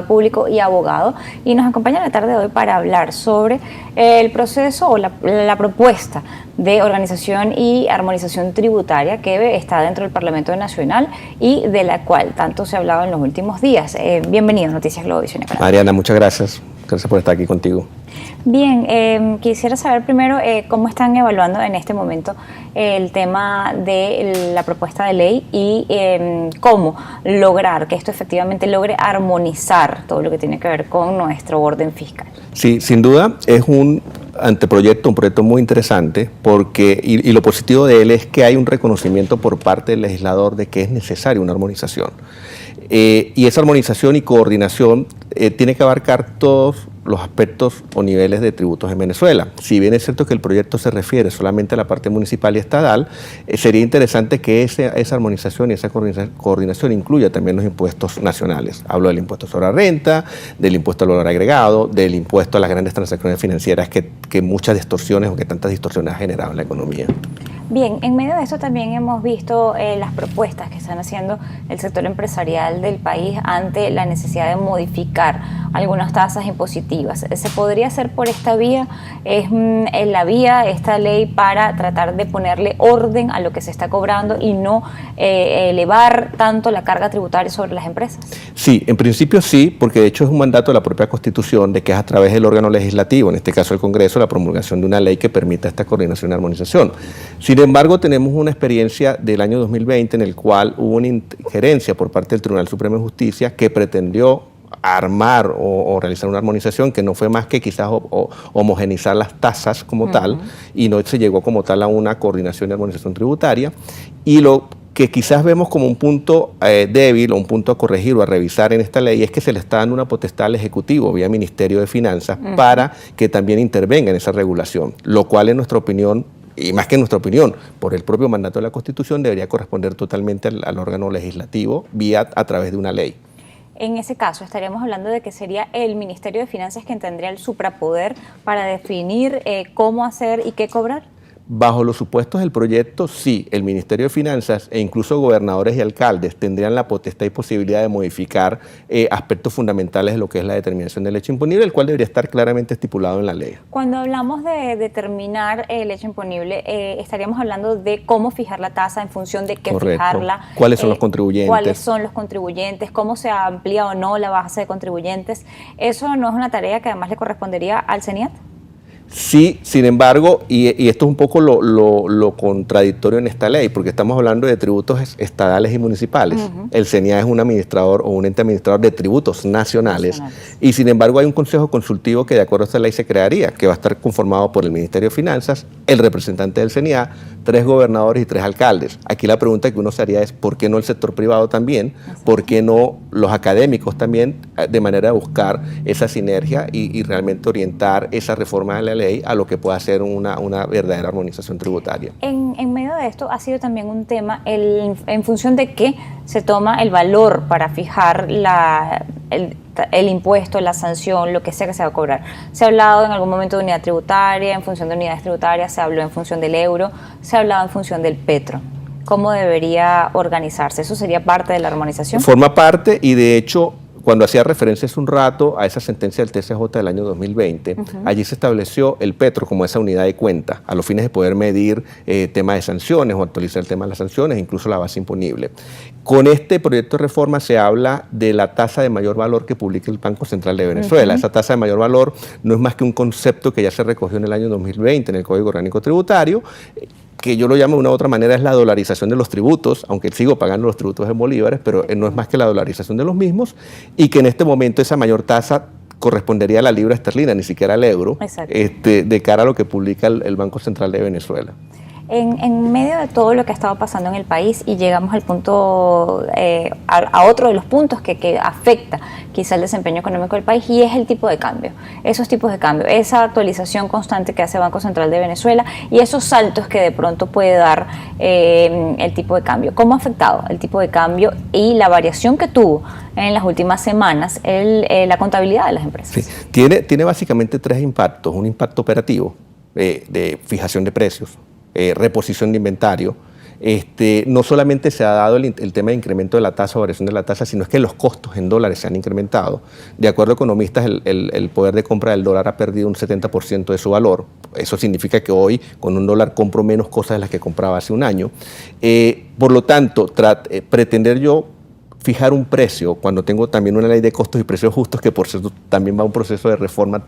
Público y abogado, y nos acompaña la tarde de hoy para hablar sobre el proceso o la propuesta de organización y armonización tributaria que está dentro del Parlamento Nacional y de la cual tanto se ha hablado en los últimos días. Bienvenido a Noticias Globovisión Económica. Mariana, muchas gracias. Gracias por estar aquí contigo. Bien, quisiera saber primero cómo están evaluando en este momento el tema de la propuesta de ley y cómo lograr que esto efectivamente logre armonizar todo lo que tiene que ver con nuestro orden fiscal. Sí, sin duda es un anteproyecto, un proyecto muy interesante porque, y lo positivo de él es que hay un reconocimiento por parte del legislador de que es necesaria una armonización. Y esa armonización y coordinación tiene que abarcar todos los aspectos o niveles de tributos en Venezuela. Si bien es cierto que el proyecto se refiere solamente a la parte municipal y estatal, sería interesante que esa armonización y esa coordinación incluya también los impuestos nacionales. Hablo del impuesto sobre la renta, del impuesto al valor agregado, del impuesto a las grandes transacciones financieras que muchas distorsiones o que tantas distorsiones ha generado en la economía. Bien, en medio de eso también hemos visto las propuestas que están haciendo el sector empresarial del país ante la necesidad de modificar algunas tasas impositivas. ¿Se podría hacer por esta vía? ¿Es la vía, esta ley, para tratar de ponerle orden a lo que se está cobrando y no elevar tanto la carga tributaria sobre las empresas? Sí, en principio sí, porque de hecho es un mandato de la propia Constitución de que es a través del órgano legislativo, en este caso el Congreso, la promulgación de una ley que permita esta coordinación y armonización. Sin embargo, tenemos una experiencia del año 2020 en el cual hubo una injerencia por parte del Tribunal Supremo de Justicia que pretendió armar o realizar una armonización que no fue más que quizás homogenizar las tasas como tal, y no se llegó como tal a una coordinación y armonización tributaria. Y lo que quizás vemos como un punto débil o un punto a corregir o a revisar en esta ley es que se le está dando una potestad al Ejecutivo vía Ministerio de Finanzas para que también intervenga en esa regulación, lo cual en nuestra opinión, y más que en nuestra opinión, por el propio mandato de la Constitución, debería corresponder totalmente al órgano legislativo a través de una ley. En ese caso, estaríamos hablando de que sería el Ministerio de Finanzas quien tendría el suprapoder para definir cómo hacer y qué cobrar. Bajo los supuestos del proyecto, sí, el Ministerio de Finanzas e incluso gobernadores y alcaldes tendrían la potestad y posibilidad de modificar aspectos fundamentales de lo que es la determinación del hecho imponible, el cual debería estar claramente estipulado en la ley. Cuando hablamos de determinar el hecho imponible, estaríamos hablando de cómo fijar la tasa, en función de qué fijarla. ¿Cuáles son los contribuyentes? ¿Cuáles son los contribuyentes? ¿Cómo se amplía o no la base de contribuyentes? ¿Eso no es una tarea que además le correspondería al CENIAT? Sí, sin embargo, y esto es un poco lo contradictorio en esta ley, porque estamos hablando de tributos estatales y municipales. El CENIA es un administrador o un ente administrador de tributos nacionales, y sin embargo hay un consejo consultivo que de acuerdo a esta ley se crearía, que va a estar conformado por el Ministerio de Finanzas, el representante del CENIA, 3 gobernadores y 3 alcaldes. Aquí la pregunta que uno se haría es ¿por qué no el sector privado también? ¿Por qué no los académicos también, de manera de buscar esa sinergia y realmente orientar esa reforma de la ley a lo que pueda ser una verdadera armonización tributaria? En medio de esto ha sido también un tema en función de qué se toma el valor para fijar el impuesto, la sanción, lo que sea que se va a cobrar. Se ha hablado en algún momento de unidad tributaria, en función de unidades tributarias, se habló en función del euro, se ha hablado en función del petro. ¿Cómo debería organizarse? ¿Eso sería parte de la armonización? Forma parte, y de hecho, cuando hacía referencia hace un rato a esa sentencia del TCJ del año 2020, allí se estableció el petro como esa unidad de cuenta, a los fines de poder medir temas de sanciones o actualizar el tema de las sanciones, incluso la base imponible. Con este proyecto de reforma se habla de la tasa de mayor valor que publica el Banco Central de Venezuela. Esa tasa de mayor valor no es más que un concepto que ya se recogió en el año 2020 en el Código Orgánico Tributario, que yo lo llamo de una u otra manera es la dolarización de los tributos, aunque sigo pagando los tributos en bolívares, pero no es más que la dolarización de los mismos, y que en este momento esa mayor tasa correspondería a la libra esterlina, ni siquiera al euro, de cara a lo que publica el Banco Central de Venezuela. En medio de todo lo que ha estado pasando en el país, y llegamos al punto, a otro de los puntos que afecta quizá el desempeño económico del país, y es el tipo de cambio, esos tipos de cambio, esa actualización constante que hace el Banco Central de Venezuela y esos saltos que de pronto puede dar el tipo de cambio. ¿Cómo ha afectado el tipo de cambio y la variación que tuvo en las últimas semanas la contabilidad de las empresas? Sí. Tiene básicamente 3 impactos: un impacto operativo de fijación de precios, reposición de inventario, No solamente se ha dado el tema de incremento de la tasa o variación de la tasa, sino es que los costos en dólares se han incrementado. De acuerdo a economistas, el poder de compra del dólar ha perdido un 70% de su valor. Eso significa que hoy con un dólar compro menos cosas de las que compraba hace un año. Por lo tanto, pretender yo fijar un precio cuando tengo también una ley de costos y precios justos, que por cierto también va a un proceso de reforma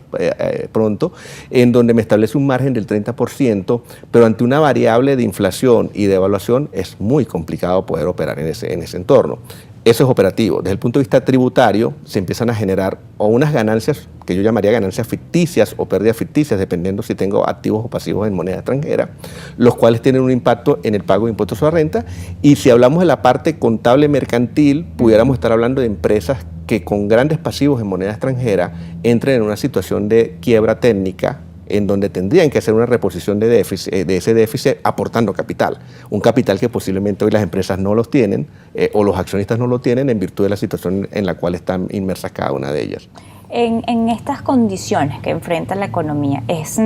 pronto, en donde me establece un margen del 30%, pero ante una variable de inflación y de evaluación es muy complicado poder operar en ese entorno. Eso es operativo. Desde el punto de vista tributario, se empiezan a generar o unas ganancias que yo llamaría ganancias ficticias o pérdidas ficticias, dependiendo si tengo activos o pasivos en moneda extranjera, los cuales tienen un impacto en el pago de impuestos sobre renta. Y si hablamos de la parte contable mercantil, pudiéramos estar hablando de empresas que con grandes pasivos en moneda extranjera entren en una situación de quiebra técnica, en donde tendrían que hacer una reposición de ese déficit aportando capital. Un capital que posiblemente hoy las empresas no los tienen o los accionistas no lo tienen en virtud de la situación en la cual están inmersas cada una de ellas. En estas condiciones que enfrenta la economía, ¿es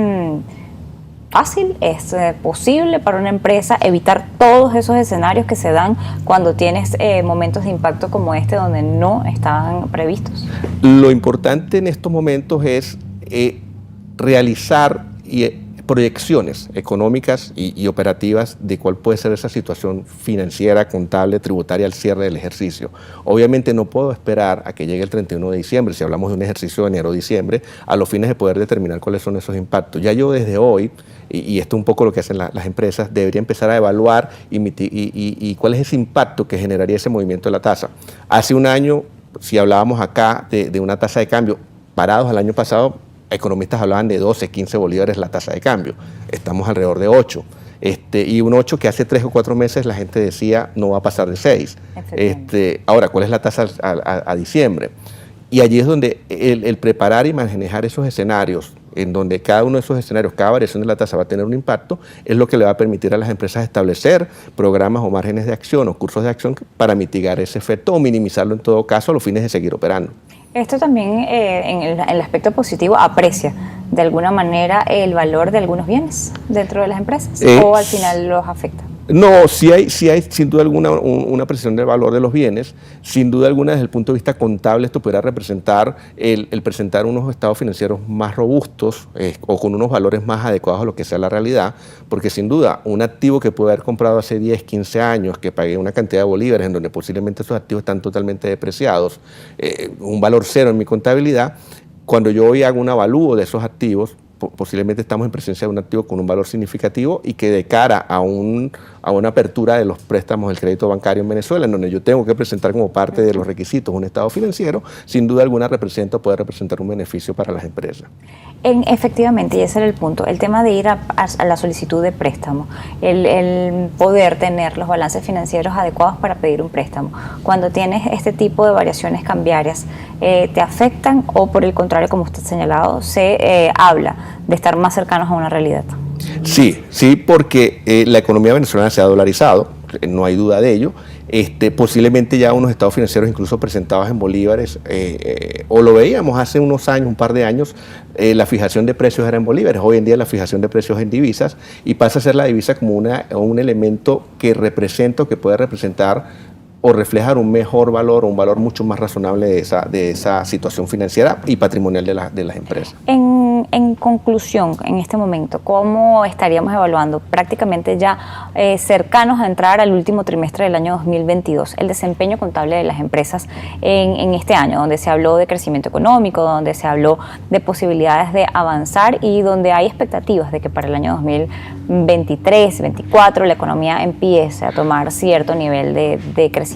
fácil, es posible para una empresa evitar todos esos escenarios que se dan cuando tienes momentos de impacto como este donde no estaban previstos? Lo importante en estos momentos es realizar proyecciones económicas y operativas de cuál puede ser esa situación financiera, contable, tributaria al cierre del ejercicio. Obviamente no puedo esperar a que llegue el 31 de diciembre, si hablamos de un ejercicio de enero-diciembre, a los fines de poder determinar cuáles son esos impactos. Ya yo desde hoy, y esto es un poco lo que hacen las empresas, debería empezar a evaluar y cuál es ese impacto que generaría ese movimiento de la tasa. Hace un año, si hablábamos acá de una tasa de cambio, parados al año pasado, economistas hablaban de 12, 15 bolívares la tasa de cambio. Estamos alrededor de 8. Y un 8 que hace 3 o 4 meses la gente decía no va a pasar de 6. Ahora, ¿cuál es la tasa a diciembre? Y allí es donde el preparar y manejar esos escenarios, en donde cada uno de esos escenarios, cada variación de la tasa va a tener un impacto, es lo que le va a permitir a las empresas establecer programas o márgenes de acción o cursos de acción para mitigar ese efecto o minimizarlo en todo caso a los fines de seguir operando. Esto también en el aspecto positivo aprecia de alguna manera el valor de algunos bienes dentro de las empresas o al final los afecta. No, sí hay sin duda alguna una apreciación del valor de los bienes. Sin duda alguna desde el punto de vista contable esto podrá representar el presentar unos estados financieros más robustos o con unos valores más adecuados a lo que sea la realidad, porque sin duda un activo que pude haber comprado hace 10, 15 años, que pagué una cantidad de bolívares en donde posiblemente esos activos están totalmente depreciados, un valor cero en mi contabilidad, cuando yo hoy hago un avalúo de esos activos, posiblemente estamos en presencia de un activo con un valor significativo y que de cara a una apertura de los préstamos del crédito bancario en Venezuela, en donde yo tengo que presentar como parte de los requisitos un estado financiero, sin duda alguna puede representar un beneficio para las empresas. Efectivamente, y ese era el punto, el tema de ir a la solicitud de préstamo, el poder tener los balances financieros adecuados para pedir un préstamo. Cuando tienes este tipo de variaciones cambiarias, ¿te afectan o por el contrario, como usted ha señalado, se habla de estar más cercanos a una realidad? Sí, porque la economía venezolana se ha dolarizado, no hay duda de ello. Posiblemente ya unos estados financieros incluso presentados en bolívares, o lo veíamos hace unos años, un par de años, la fijación de precios era en bolívares, hoy en día la fijación de precios en divisas, y pasa a ser la divisa como un elemento que representa o que puede representar o reflejar un mejor valor o un valor mucho más razonable de esa situación financiera y patrimonial de las empresas. En conclusión, en este momento, ¿cómo estaríamos evaluando prácticamente ya cercanos a entrar al último trimestre del año 2022 el desempeño contable de las empresas en este año, donde se habló de crecimiento económico, donde se habló de posibilidades de avanzar y donde hay expectativas de que para el año 2023, 2024 la economía empiece a tomar cierto nivel de crecimiento?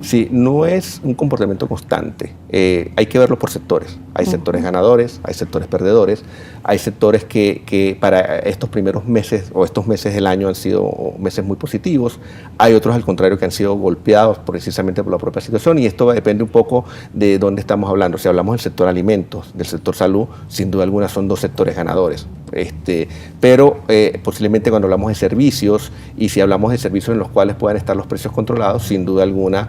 Sí, no es un comportamiento constante, hay que verlo por sectores. Hay sectores ganadores, hay sectores perdedores, hay sectores que para estos primeros meses o estos meses del año han sido meses muy positivos, hay otros al contrario que han sido golpeados precisamente por la propia situación, y esto depende un poco de dónde estamos hablando. Si hablamos del sector alimentos, del sector salud, sin duda alguna son dos sectores ganadores. Pero posiblemente cuando hablamos de servicios, y si hablamos de servicios en los cuales puedan estar los precios controlados, sin duda alguna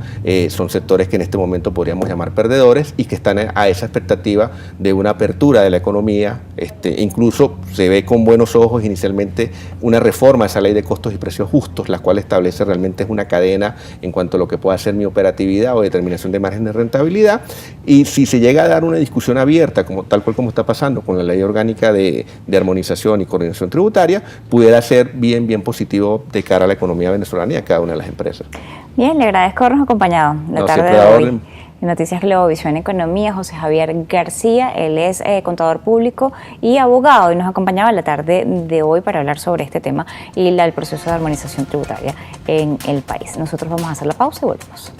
son sectores que en este momento podríamos llamar perdedores, sectores y que están a esa expectativa de una apertura de la economía. Incluso se ve con buenos ojos inicialmente una reforma a esa ley de costos y precios justos, la cual establece realmente una cadena en cuanto a lo que pueda ser mi operatividad o determinación de margen de rentabilidad. Y si se llega a dar una discusión abierta, tal cual como está pasando con la ley orgánica de armonización y coordinación tributaria, pudiera ser bien positivo de cara a la economía venezolana y a cada una de las empresas. Bien, le agradezco habernos acompañado la tarde de hoy. En Noticias Globovisión Economía, José Javier García, él es contador público y abogado y nos acompañaba la tarde de hoy para hablar sobre este tema y el proceso de armonización tributaria en el país. Nosotros vamos a hacer la pausa y volvemos.